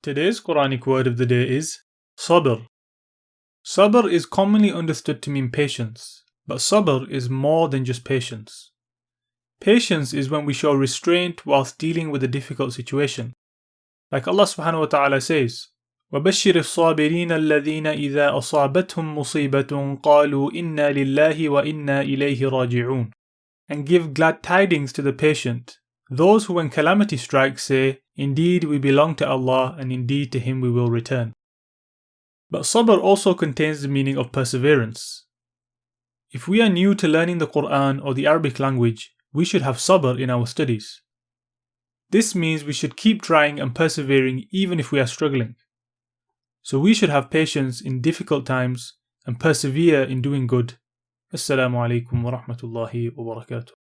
Today's Quranic word of the day is Sabr. Sabr is commonly understood to mean patience, but Sabr is more than just patience. Patience is when we show restraint whilst dealing with a difficult situation. Like Allah subhanahu wa ta'ala says, وَبَشِّرِ الصَّابِرِينَ الَّذِينَ إِذَا أَصَابَتْهُمْ مُصِيبَةٌ قَالُوا إِنَّا لِلَّهِ وَإِنَّا إِلَيْهِ رَاجِعُونَ. And give glad tidings to the patient, those who when calamity strikes say, indeed we belong to Allah and indeed to Him we will return. But Sabr also contains the meaning of perseverance. If we are new to learning the Quran or the Arabic language, we should have Sabr in our studies. This means we should keep trying and persevering even if we are struggling. So we should have patience in difficult times and persevere in doing good. Assalamu alaikum wa rahmatullahi wa barakatuh.